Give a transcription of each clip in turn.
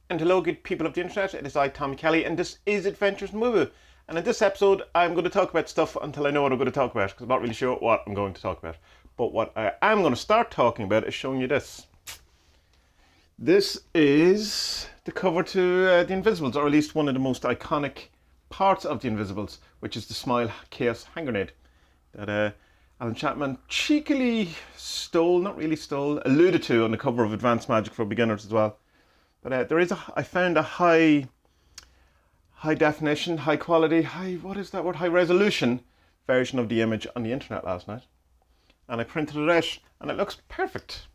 And hello, good people of the internet. It is I, Tommy Kelly, and this is Adventures in Woo. And in this episode, I'm going to talk about stuff until I know what I'm going to talk about, because I'm not really sure what I'm going to talk about. But what I am going to start talking about is showing you this. This is the cover to The Invisibles, or at least one of the most iconic parts of The Invisibles, which is the Smile Chaos hand grenade that Alan Chapman cheekily stole, not really stole, alluded to on the cover of Advanced Magic for Beginners as well. But I found a high definition, high quality, high resolution version of the image on the internet last night. And I printed it out, and it looks perfect.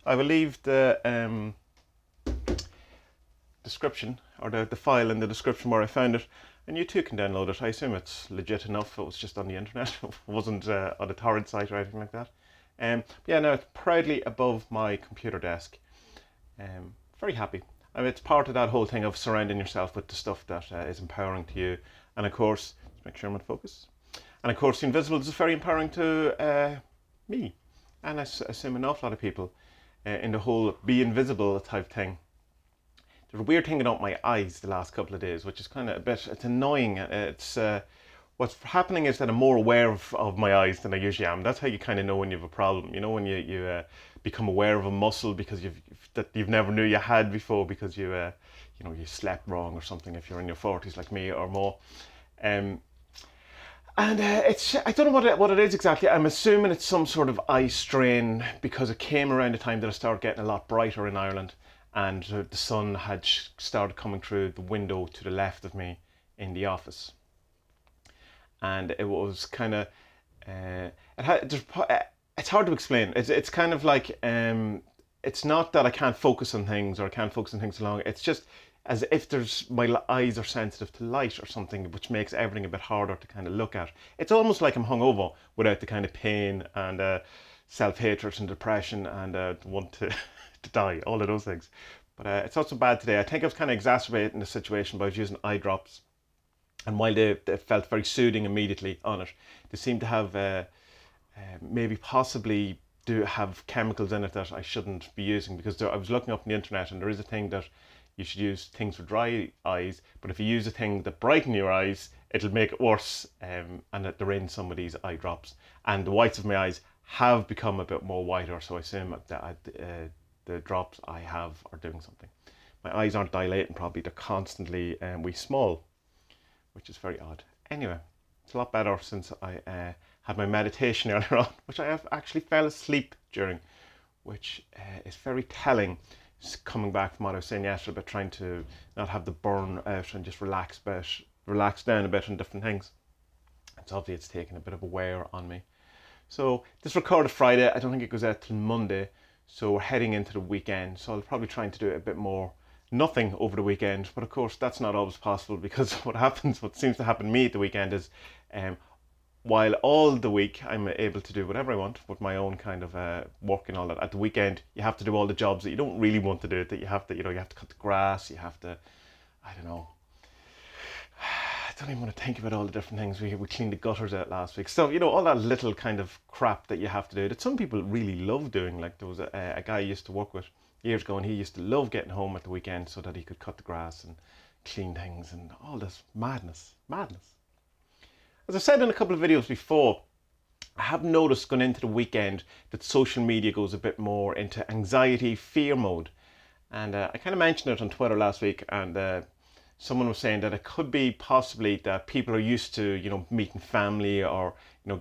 I will leave the description, or the file in the description where I found it, and you too can download it. I assume it's legit enough. It was just on the internet. It wasn't on a torrent site or anything like that. Yeah, now it's proudly above my computer desk. Very happy. I mean, it's part of that whole thing of surrounding yourself with the stuff that is empowering to you. And of course, let's make sure I'm in focus. And of course, The Invisibles is very empowering to me. And I assume an awful lot of people in the whole be invisible type thing. There's a weird thing about my eyes the last couple of days, which is kind of it's annoying. It's what's happening is that I'm more aware of my eyes than I usually am. That's how you kind of know when you have a problem. You know, when you become aware of a muscle because you've never knew you had before because you slept wrong or something if you're in your 40s like me or more. It's I don't know what it is exactly. I'm assuming it's some sort of eye strain because it came around the time that I started getting a lot brighter in Ireland, and the sun had started coming through the window to the left of me in the office. And it was kind of it's hard to explain. It's kind of like it's not that I can't focus on things or I can't focus on things long. It's just as if my eyes are sensitive to light or something, which makes everything a bit harder to kind of look at. It's almost like I'm hungover without the kind of pain and self-hatred and depression and want to die, all of those things. But it's not so bad today. I think I was kind of exacerbating the situation by using eye drops. And while they felt very soothing immediately on it, they seemed to have maybe possibly do have chemicals in it that I shouldn't be using, because I was looking up on the internet and there is a thing that you should use things for dry eyes, but if you use a thing that brighten your eyes, it'll make it worse, and that they're in some of these eye drops. And the whites of my eyes have become a bit more whiter, so I assume that the drops I have are doing something. My eyes aren't dilating properly, they're constantly wee small, which is very odd. Anyway, it's a lot better since I had my meditation earlier on, which I have actually fell asleep during, which is very telling. Just coming back from what I was saying yesterday about trying to not have the burn out and just relax down a bit on different things. It's taken a bit of a wear on me. So this recorded Friday. I don't think it goes out till Monday. So we're heading into the weekend. So I'll probably try to do a bit more nothing over the weekend, but of course that's not always possible, because what seems to happen to me at the weekend is while all the week I'm able to do whatever I want with my own kind of work and all that, at the weekend you have to do all the jobs that you don't really want to do, that you have to cut the grass, you have to, I don't know, I don't even want to think about all the different things. We cleaned the gutters out last week, so all that little kind of crap that you have to do that some people really love doing. Like there was a guy I used to work with years ago, and he used to love getting home at the weekend so that he could cut the grass and clean things and all this madness. As I said in a couple of videos before, I have noticed going into the weekend that social media goes a bit more into anxiety, fear mode. And I kind of mentioned it on Twitter last week, and someone was saying that it could be possibly that people are used to, meeting family or,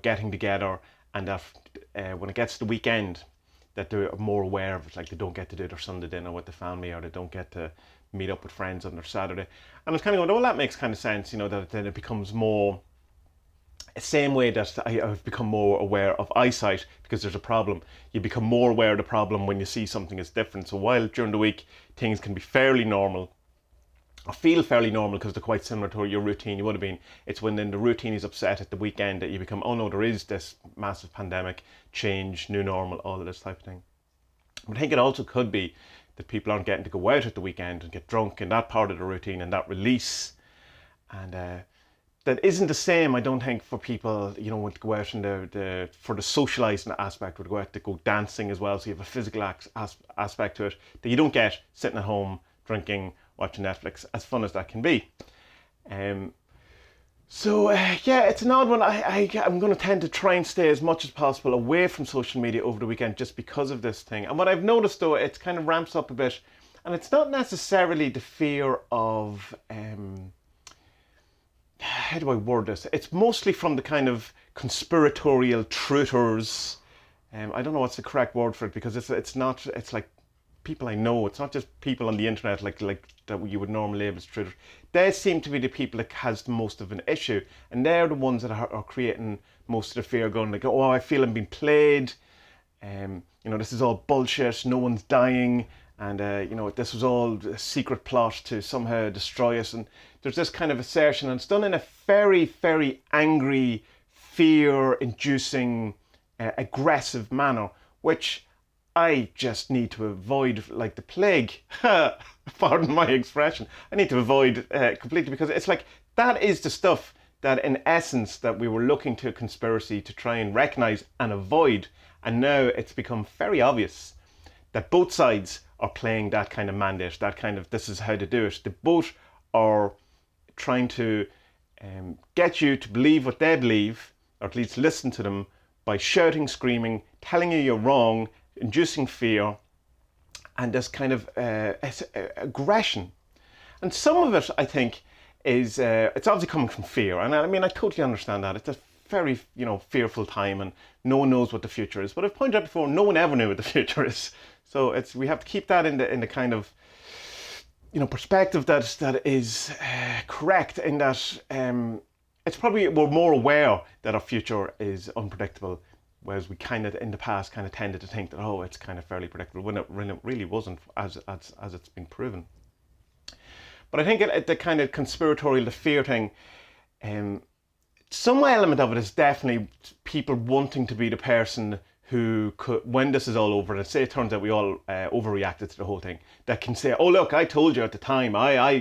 getting together, and that when it gets to the weekend, that they're more aware of it, like they don't get to do their Sunday dinner with the family, or they don't get to meet up with friends on their Saturday. And I was kind of going, well, that makes kind of sense, that then it becomes more, the same way that I've become more aware of eyesight because there's a problem. You become more aware of the problem when you see something is different. So while during the week things can be fairly normal, or feel fairly normal because they're quite similar to your routine you would have been, it's when then the routine is upset at the weekend that you become, oh no, there is this massive pandemic, change, new normal, all of this type of thing. But I think it also could be that people aren't getting to go out at the weekend and get drunk in that part of the routine and that release. And that isn't the same, I don't think, for people, want to go out and for the socialising aspect, or to go out to go dancing as well, so you have a physical aspect to it that you don't get sitting at home drinking watching Netflix, as fun as that can be. Yeah, it's an odd one. I'm going to tend to try and stay as much as possible away from social media over the weekend just because of this thing. And what I've noticed though, it kind of ramps up a bit, and it's not necessarily the fear of, how do I word this? It's mostly from the kind of conspiratorial truthers. I don't know what's the correct word for it, because it's like people I know. It's not just people on the internet like that you would normally label as truthers. They seem to be the people that has the most of an issue, and they're the ones that are creating most of the fear, going like, oh, I feel I'm being played. This is all bullshit. No one's dying, and this was all a secret plot to somehow destroy us. And there's this kind of assertion, and it's done in a very, very angry, fear-inducing, aggressive manner, which I just need to avoid like the plague. Pardon my expression. I need to avoid completely, because it's like that is the stuff that in essence that we were looking to conspiracy to try and recognize and avoid. And now it's become very obvious that both sides are playing that kind of mandate, that kind of this is how to do it. They both are trying to get you to believe what they believe, or at least listen to them, by shouting, screaming, telling you you're wrong, inducing fear, and this kind of aggression. And some of it, I think, is it's obviously coming from fear. And I mean, I totally understand that. It's a very, fearful time, and no one knows what the future is. But I've pointed out before, no one ever knew what the future is. So we have to keep that in the kind of, perspective that is correct, in that it's probably we're more aware that our future is unpredictable, whereas we kind of in the past kind of tended to think that, oh, it's kind of fairly predictable, when it really wasn't, as it's been proven. But I think the kind of conspiratorial, the fear thing, some element of it is definitely people wanting to be the person who could, when this is all over, and say it turns out we all overreacted to the whole thing, that can say, oh look, I told you at the time,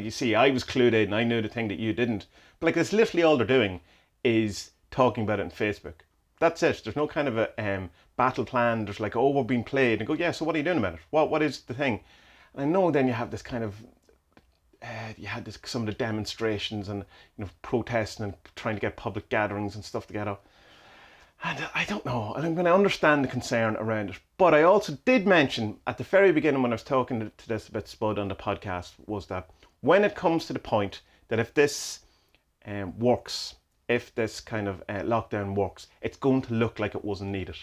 you see, I was clued in, I knew the thing that you didn't. But like, it's literally all they're doing is talking about it on Facebook. That's it. There's no kind of a battle plan. There's like, oh, we're being played, and go, yeah, so what are you doing about it? What is the thing? And I know then you have this kind of, some of the demonstrations and protesting and trying to get public gatherings and stuff together. And I don't know. I mean, I understand the concern around it, but I also did mention at the very beginning when I was talking to this about Spud on the podcast, was that when it comes to the point that if this works, if this kind of lockdown works, it's going to look like it wasn't needed.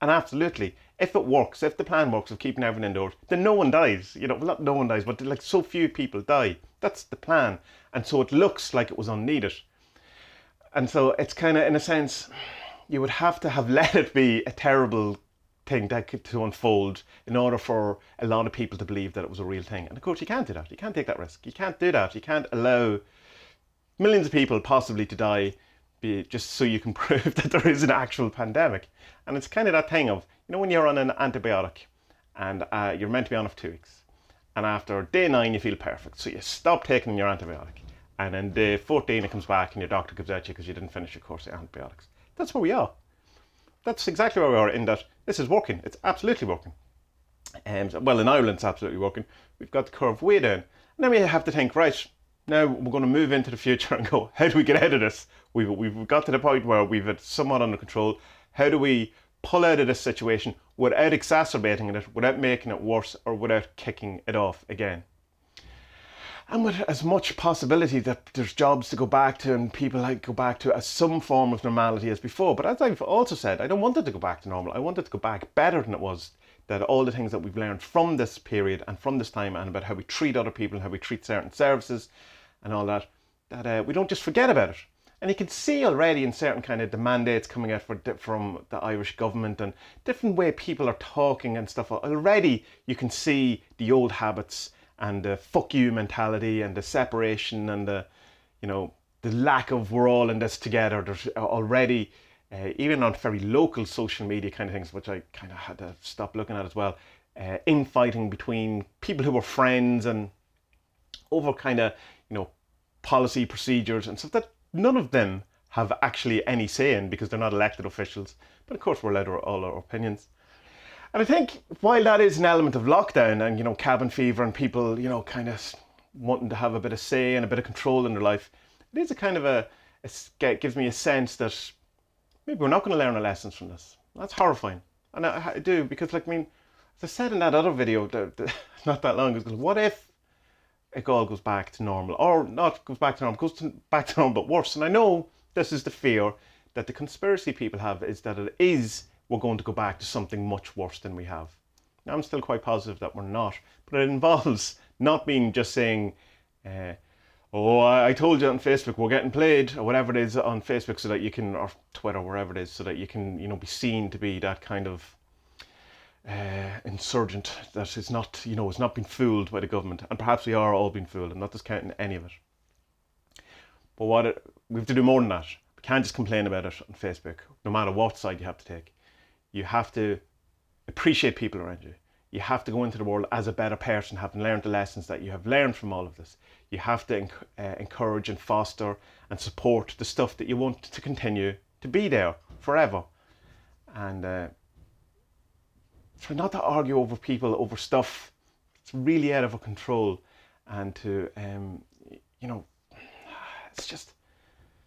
And absolutely, if it works, if the plan works of keeping everyone indoors, then no one dies. Well, not no one dies, but like so few people die. That's the plan. And so it looks like it was unneeded. And so it's kind of, in a sense, you would have to have let it be a terrible thing to unfold in order for a lot of people to believe that it was a real thing. And of course, you can't do that. You can't take that risk. You can't do that. You can't allow millions of people possibly to die just so you can prove that there is an actual pandemic. And it's kind of that thing of, when you're on an antibiotic and you're meant to be on it for 2 weeks, and after day 9 you feel perfect, so you stop taking your antibiotic, and then day 14 it comes back and your doctor gives out you because you didn't finish your course of antibiotics. That's where we are. That's exactly where we are, in that this is working. It's absolutely working. Well, in Ireland it's absolutely working. We've got the curve way down. And then we have to think, right, now we're going to move into the future and go, how do we get out of this? We've got to the point where we've it somewhat under control. How do we pull out of this situation without exacerbating it, without making it worse, or without kicking it off again? And with as much possibility that there's jobs to go back to and people go back to as some form of normality as before. But as I've also said, I don't want it to go back to normal. I want it to go back better than it was. That all the things that we've learned from this period and from this time, and about how we treat other people and how we treat certain services and all that, that we don't just forget about it. And you can see already in certain kind of the mandates coming out from the Irish government and different way people are talking and stuff. Already you can see the old habits and the fuck you mentality and the separation and the lack of we're all in this together. There's already, even on very local social media kind of things, which I kind of had to stop looking at as well, infighting between people who were friends and over kind of, policy procedures and stuff that none of them have actually any say in because they're not elected officials. But of course we're allowed all our opinions. And I think while that is an element of lockdown and, you know, cabin fever and people, you know, kind of wanting to have a bit of say and a bit of control in their life, it is a kind of it gives me a sense that maybe we're not going to learn our lessons from this. That's horrifying. And I do, because, like, I mean, as I said in that other video not that long ago, what if it all goes back to normal? Or not goes back to normal, back to normal, but worse. And I know this is the fear that the conspiracy people have, is that we're going to go back to something much worse than we have. Now, I'm still quite positive that we're not, but it involves not being just saying, oh, I told you on Facebook we're getting played, or whatever it is on Facebook, so that you can, or Twitter, wherever it is, so that you can, you know, be seen to be that kind of insurgent that is not, you know, is not being fooled by the government. And perhaps we are all being fooled. I'm not discounting any of it. But we have to do more than that. We can't just complain about it on Facebook, no matter what side you have to take. You have to appreciate people around you. You have to go into the world as a better person, having learned the lessons that you have learned from all of this. You have to encourage and foster and support the stuff that you want to continue to be there forever. And try not to argue over people, over stuff. It's really out of our control. And to, you know, it's just,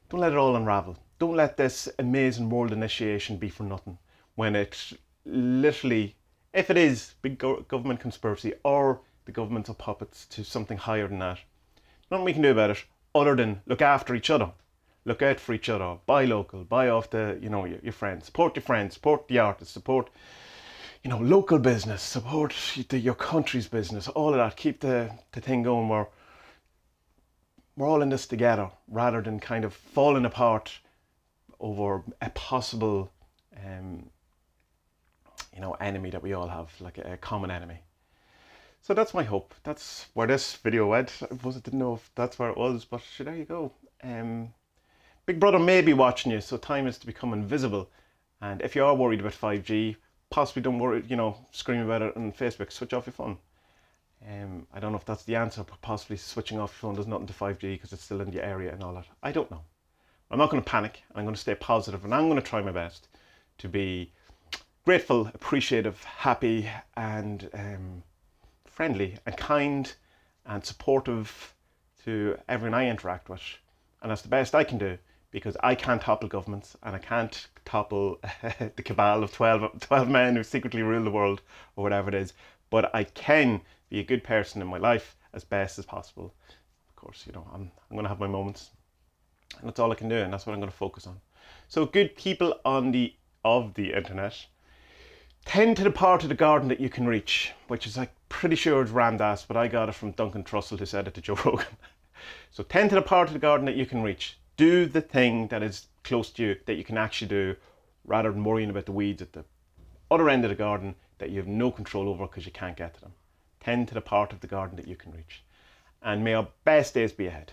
don't let it all unravel. Don't let this amazing world initiation be for nothing, when it's literally, if it is big government conspiracy, or the governments are puppets to something higher than that, nothing we can do about it other than look after each other, look out for each other, buy local, buy off the, you know, your friends, support the artists, support, you know, local business, support your country's business, all of that. Keep the thing going where we're all in this together, rather than kind of falling apart over a possible you know, enemy that we all have, like a common enemy. So that's my hope. That's where this video went. I didn't know if that's where it was, but there you go. Big Brother may be watching you, so time is to become invisible. And if you are worried about 5G, possibly don't worry, you know, scream about it on Facebook, switch off your phone. I don't know if that's the answer, but possibly switching off your phone does nothing to 5G because it's still in the area and all that. I don't know. I'm not going to panic. I'm going to stay positive, and I'm going to try my best to be grateful, appreciative, happy, and friendly and kind and supportive to everyone I interact with. And that's the best I can do, because I can't topple governments, and I can't topple the cabal of 12 men who secretly rule the world, or whatever it is. But I can be a good person in my life as best as possible. Of course, you know, I'm going to have my moments, and that's all I can do, and that's what I'm going to focus on. So good people of the internet, tend to the part of the garden that you can reach, which is, like, pretty sure it's Ramdas, but I got it from Duncan Trussell, who said it to Joe Rogan. So tend to the part of the garden that you can reach. Do the thing that is close to you, that you can actually do, rather than worrying about the weeds at the other end of the garden that you have no control over because you can't get to them. Tend to the part of the garden that you can reach. And may our best days be ahead.